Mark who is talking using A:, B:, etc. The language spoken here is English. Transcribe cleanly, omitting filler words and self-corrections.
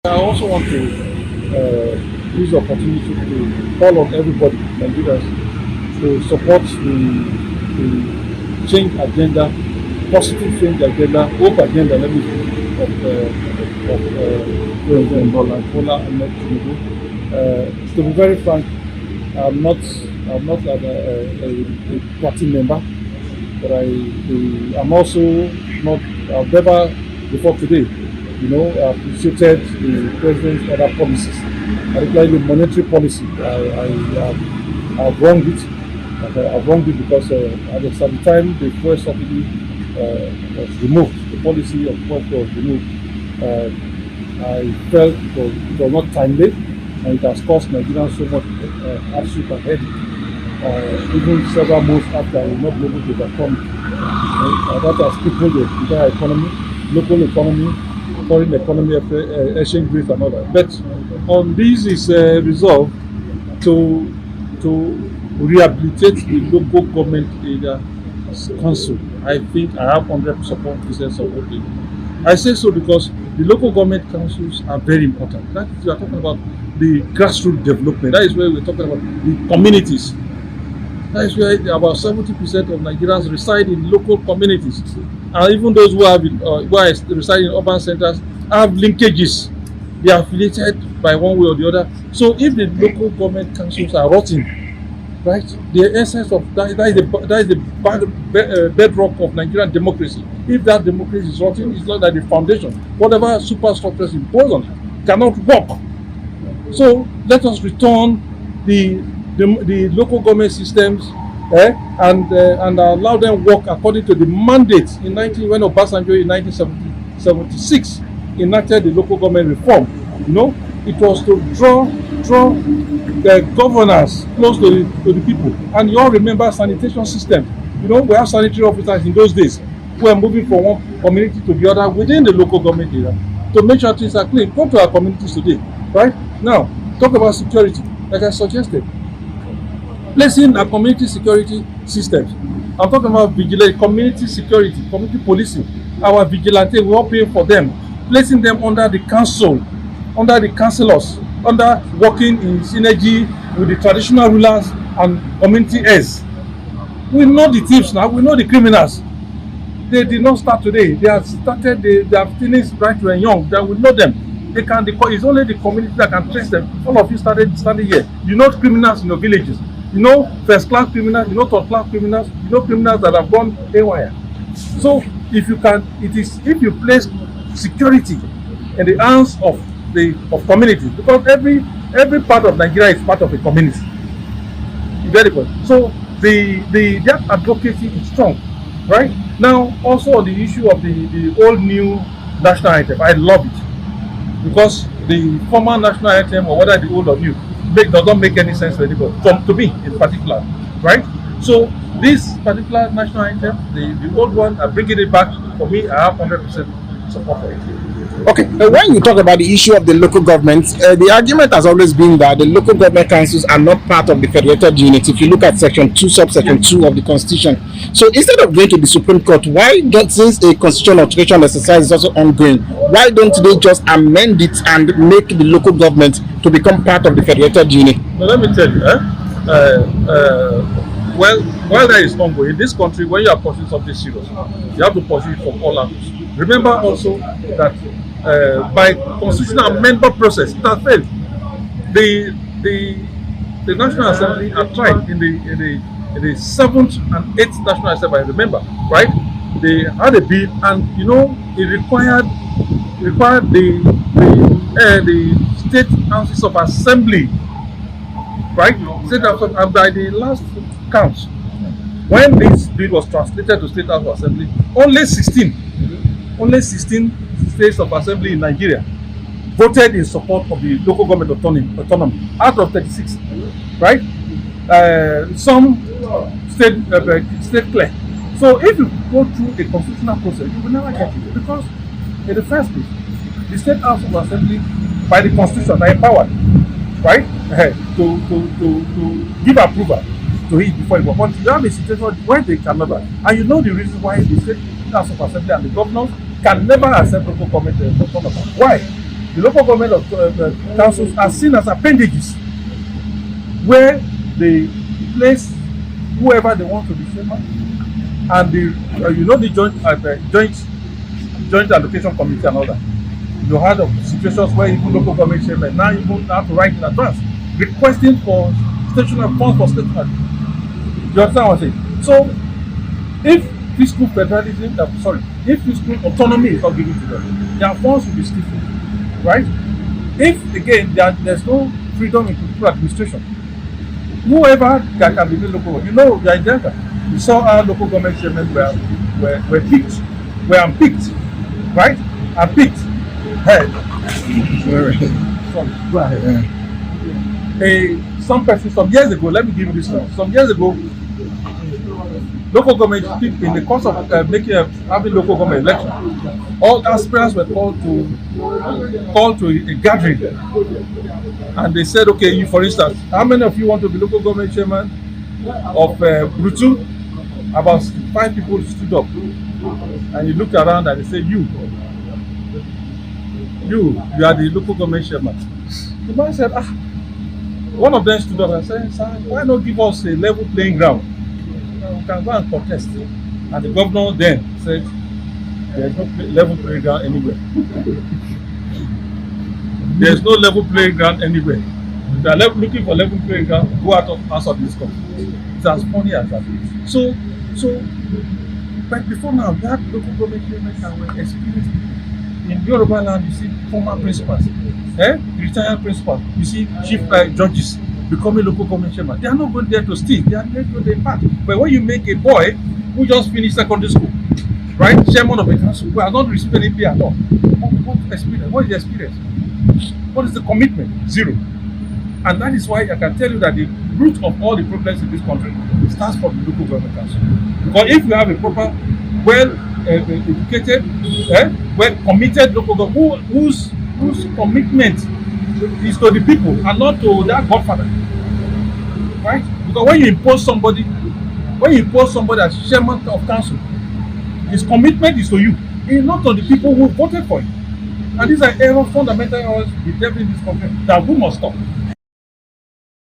A: I also want to use the opportunity to call on everybody, Nigerians, to support the change agenda, positive change agenda, hope agenda, let me say, of President Bola Ahmed Tinubu. To be very frank, I'm not a party member, but I'm also not. I've never before today, appreciated the president's other policies, particularly the monetary policy. I've wronged it. I've wronged it because at the time the fuel subsidy was removed, the policy of fuel was removed. I felt it was not timely, and it has cost Nigerians so much hardship and headache. Even several months after, we will not be able to overcome it. That has crippled the entire economy, local economy, foreign economy, exchange rate, and all that. But on this is resolved to rehabilitate the local government area council. I think I have 100% support. I say so because the local government councils are very important. That is, we are talking about the grassroots development. That is where we're talking about the communities. That is where about 70% of Nigerians reside in local communities. And even those who are residing in urban centers have linkages. They are affiliated by one way or the other. So if the local government councils are rotting, right, the essence of that is the bedrock of Nigerian democracy. If that democracy is rotting, it's not that the foundation, whatever superstructures imposed on it, cannot work. So let us return the local government systems and allow them work according to the mandate when Obasanjo in 1976 enacted the local government reform. It was to draw the governance close to the people. And you all remember sanitation system. We have sanitary officers in those days who are moving from one community to the other within the local government area to make sure things are clean. Go to our communities today, right? Now, talk about security, like I suggested. Placing our community security systems. I'm talking about vigilante, community security, community policing. Our vigilante, we all pay for them. Placing them under the council, under the councillors, under working in synergy with the traditional rulers and community heads. We know the thieves now, we know the criminals. They did not start today. They have started, they have finished right when young. That we know them. It's only the community that can trace them. All of you started here. You know criminals in your villages. You know first-class criminals, you know third-class criminals, you know criminals that have gone haywire. So if you place security in the hands of communities, because every part of Nigeria is part of a community. Very good. So that advocacy is strong, right? Now also on the issue of the old new national anthem, I love it because the former national anthem, or whether the old or new, does not make any sense to anybody, to me in particular, right? So this particular national anthem, the old one, I'm bringing it back. For me, I have 100% support for it.
B: Okay, when you talk about the issue of the local governments, the argument has always been that the local government councils are not part of the federated unit. If you look at section 2, subsection 2 of the constitution. So instead of going to the Supreme Court, since a constitutional alteration exercise is also ongoing, why don't they just amend it and make the local government to become part of the federated unit?
A: Well, let me tell you, while that is ongoing, in this country, when you are pursuing something serious, you have to pursue it from all angles. Remember also that by constitutional amendment process, it has failed. The National Assembly have tried in the 7th and 8th National Assembly, I remember, right? They had a bill, and it required the state houses of assembly, right? And by the last count, when this bill was translated to state house of assembly, only 16 states of assembly in Nigeria voted in support of the local government autonomy out of 36, right? Some state clear. So if you go through a constitutional process, you will never get it, because in the first place, the state house of assembly by the constitution are empowered, right, to give approval to it before it works. But you have a situation where they can never, and you know the reason why the state house of assembly and the governors can never accept local government autonomy. Why? The local government councils are seen as appendages where they place whoever they want to be chairman, and the the joint allocation committee and all that. You heard of situations where even local government chairman now even have to write in advance requesting for stationary funds for stationary. You understand what I'm saying? So if fiscal federalism, if fiscal autonomy is not given to them, their funds will be stifled, right? If again there's no freedom in political administration, whoever that can be made local, the agenda. You saw our local government chairmen were picked, were unpicked, right? Unpicked. Head. Sorry, go ahead. Some person, some years ago, let me give you this one. Some years ago, local government people, in the course of having local government election, all aspirants were called to a gathering, and they said, okay, you, for instance, how many of you want to be local government chairman of Brutu? About 5 people stood up, and you looked around and they said, you are the local government chairman. The man said, one of them stood up and said, sir, why not give us a level playing ground? We can go and contest. And the governor then said, there's no level playing ground anywhere. There's no level playing ground anywhere. If you are looking for level playing ground, go out of this country. It's as funny as that. So, but before now, we had local government chairmen that were experienced people. In Yoruba land, you see former principals, retired principals, you see chief judges becoming local government chairman. They are not going there to steal, they are there to their part. But when you make a boy who just finished secondary school, right, chairman of a council, who has not received any pay at all, what experience? What is the experience? What is the commitment? Zero. And that is why I can tell you that the root of all the problems in this country starts from the local government council. Because if you have a proper, well-educated, well-committed local government whose commitment is to the people and not to their godfather, right? Because when you impose somebody as chairman of council, his commitment is to you, it's not to the people who voted for him. And these are fundamental errors in this country that we must stop.